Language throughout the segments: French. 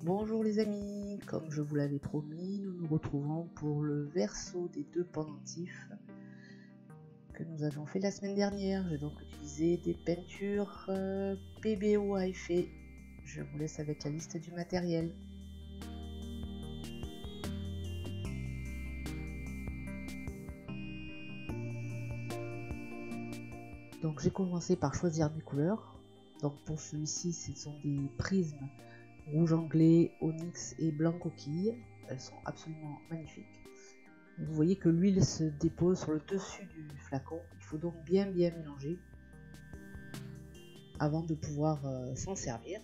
Bonjour les amis, comme je vous l'avais promis, nous nous retrouvons pour le verso des deux pendentifs que nous avions fait la semaine dernière. J'ai donc utilisé des peintures PBO à effet. Je vous laisse avec la liste du matériel. Donc j'ai commencé par choisir mes couleurs. Donc pour celui-ci, ce sont des prismes rouge anglais, onyx et blanc coquille. Elles sont absolument magnifiques. Vous voyez que l'huile se dépose sur le dessus du flacon. Il faut donc bien mélanger avant de pouvoir s'en servir.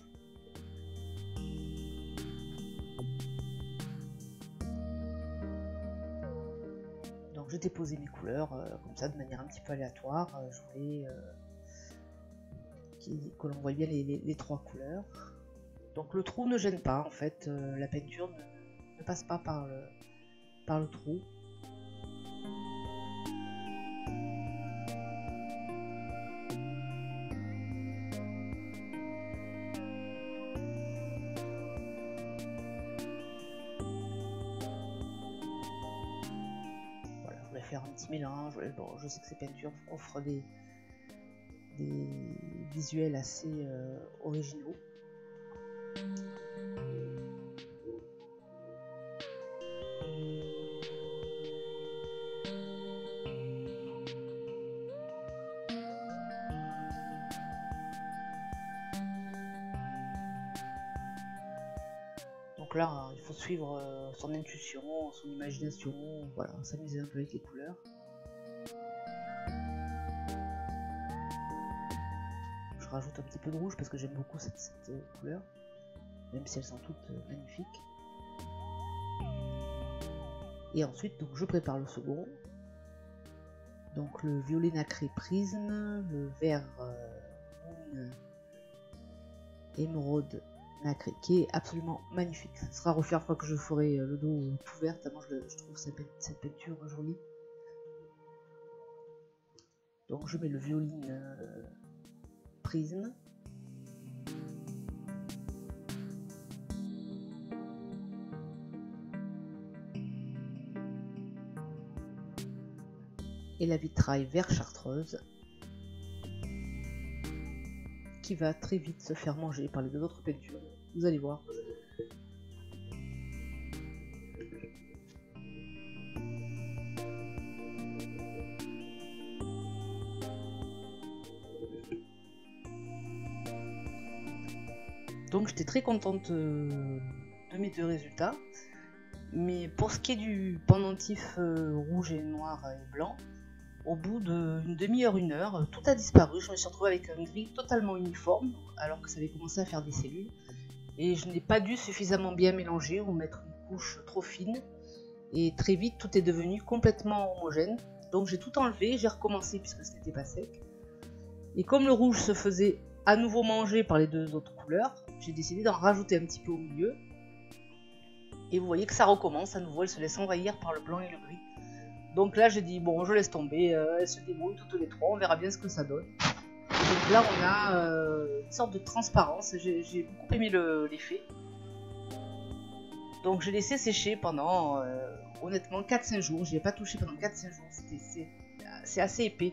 Donc j'ai déposé mes couleurs comme ça de manière un petit peu aléatoire. Je voulais que l'on voit bien les trois couleurs. Donc le trou ne gêne pas en fait, la peinture ne passe pas par le trou. Voilà, je voulais faire un petit mélange. Bon, je sais que ces peintures offrent des visuels assez originaux. Donc là, il faut suivre son intuition, son imagination, voilà, s'amuser un peu avec les couleurs. Je rajoute un petit peu de rouge parce que j'aime beaucoup cette couleur, même si elles sont toutes magnifiques. Et ensuite, donc, je prépare le second. Donc le violet nacré prisme, le vert émeraude nacré, qui est absolument magnifique. Ce sera à refaire une fois que je ferai le dos tout vert, tellement je trouve cette peinture jolie. Donc je mets le violine prisme. Et la vitraille vert chartreuse, qui va très vite se faire manger par les deux autres peintures. Vous allez voir. Donc j'étais très contente de mes deux résultats. Mais pour ce qui est du pendentif rouge et noir et blanc, au bout d'une demi-heure, une heure, tout a disparu. Je me suis retrouvée avec un gris totalement uniforme, alors que ça avait commencé à faire des cellules. Et je n'ai pas dû suffisamment bien mélanger ou mettre une couche trop fine. Et très vite, tout est devenu complètement homogène. Donc j'ai tout enlevé, j'ai recommencé puisque ce n'était pas sec. Et comme le rouge se faisait à nouveau manger par les deux autres couleurs, j'ai décidé d'en rajouter un petit peu au milieu. Et vous voyez que ça recommence à nouveau, elle se laisse envahir par le blanc et le gris. Donc là j'ai dit bon, je laisse tomber, elles se débrouillent toutes les trois, on verra bien ce que ça donne. Et donc là on a une sorte de transparence, j'ai beaucoup aimé l'effet. Donc j'ai laissé sécher pendant honnêtement 4-5 jours, je n'y ai pas touché pendant 4-5 jours, c'est assez épais.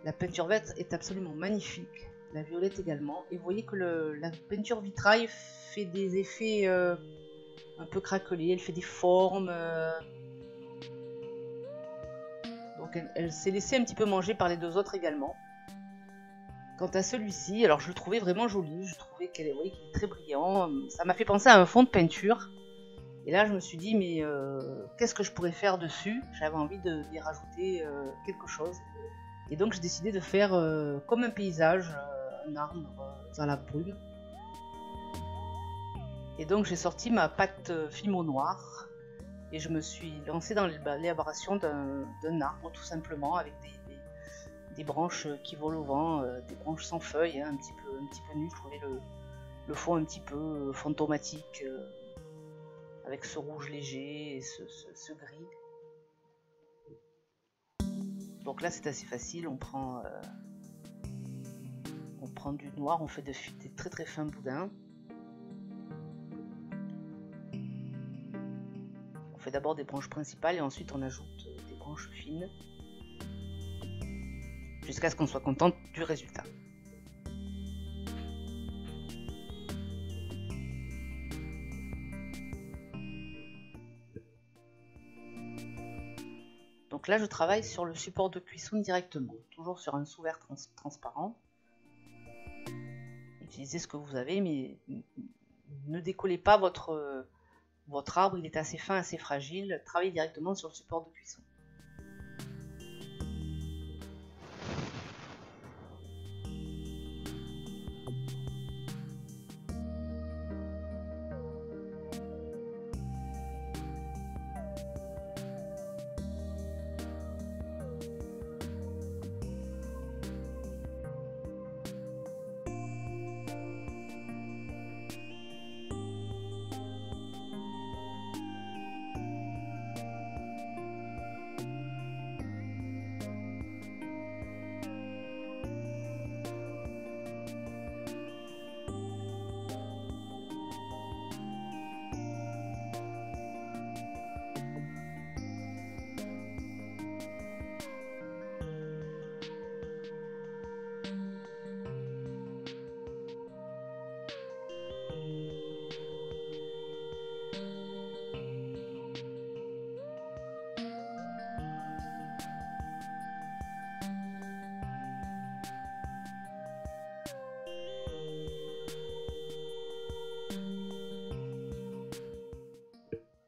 La peinture verte est absolument magnifique, la violette également. Et vous voyez que la peinture vitraille fait des effets un peu craquelés, elle fait des formes. Donc elle s'est laissée un petit peu manger par les deux autres également. Quant à celui-ci, alors je le trouvais vraiment joli, je trouvais qu'il est très brillant. Ça m'a fait penser à un fond de peinture. Et là je me suis dit mais qu'est-ce que je pourrais faire dessus? J'avais envie d'y rajouter quelque chose. Et donc j'ai décidé de faire comme un paysage, un arbre dans la brume. Et donc j'ai sorti ma pâte Fimo noire et je me suis lancée dans l'élaboration d'un arbre tout simplement avec des branches qui volent au vent, des branches sans feuilles, hein, un petit peu nues. Je trouvais le fond un petit peu fantomatique avec ce rouge léger et ce gris. Donc là c'est assez facile, on prend du noir, on fait des très très fins boudins. fait d'abord des branches principales et ensuite on ajoute des branches fines jusqu'à ce qu'on soit content du résultat. Donc là je travaille sur le support de cuisson directement, toujours sur un sous-verre transparent. Utilisez ce que vous avez, mais ne décollez pas votre arbre, il est assez fin, assez fragile, travaillez directement sur le support de cuisson.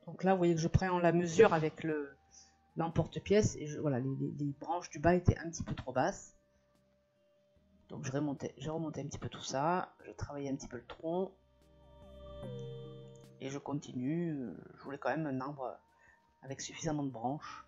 Donc là, vous voyez que je prends la mesure avec l'emporte-pièce et voilà, les branches du bas étaient un petit peu trop basses. Donc je remontais un petit peu tout ça, je travaillais un petit peu le tronc et je continue. Je voulais quand même un arbre avec suffisamment de branches.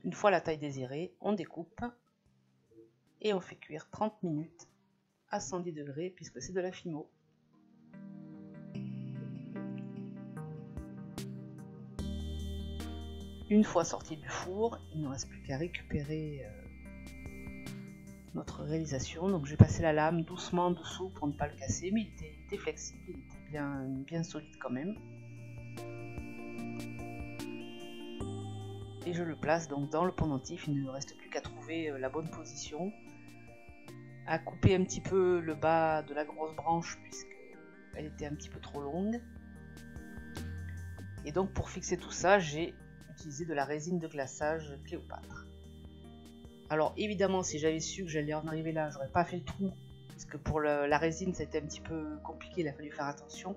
Une fois la taille désirée, on découpe et on fait cuire 30 minutes à 110 degrés puisque c'est de la fimo. Une fois sorti du four, il ne reste plus qu'à récupérer notre réalisation. Donc j'ai passé la lame doucement en dessous pour ne pas le casser, mais il était flexible, il était bien solide quand même. Et je le place donc dans le pendentif, il ne me reste plus qu'à trouver la bonne position, à couper un petit peu le bas de la grosse branche puisqu'elle était un petit peu trop longue. Et donc pour fixer tout ça, j'ai utilisé de la résine de glaçage Cléopâtre. Alors évidemment, si j'avais su que j'allais en arriver là, j'aurais pas fait le trou, parce que pour la résine c'était un petit peu compliqué, il a fallu faire attention.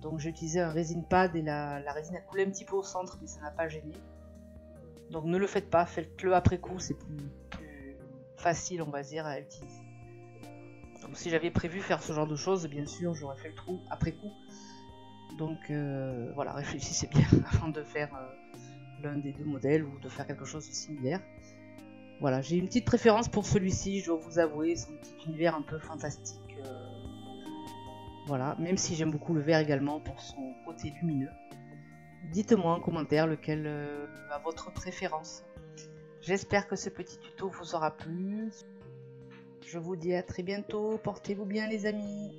Donc j'ai utilisé un résine pad et la résine a coulé un petit peu au centre, mais ça n'a pas gêné. Donc ne le faites pas, faites-le après coup, c'est plus facile on va dire à utiliser. Donc si j'avais prévu faire ce genre de choses, bien sûr j'aurais fait le trou après coup. Donc voilà, réfléchissez bien avant de faire l'un des deux modèles ou de faire quelque chose de similaire. Voilà, j'ai une petite préférence pour celui-ci, je dois vous avouer, son petit univers un peu fantastique. Voilà, même si j'aime beaucoup le vert également pour son côté lumineux. Dites-moi en commentaire lequel a votre préférence. J'espère que ce petit tuto vous aura plu. Je vous dis à très bientôt, portez-vous bien les amis.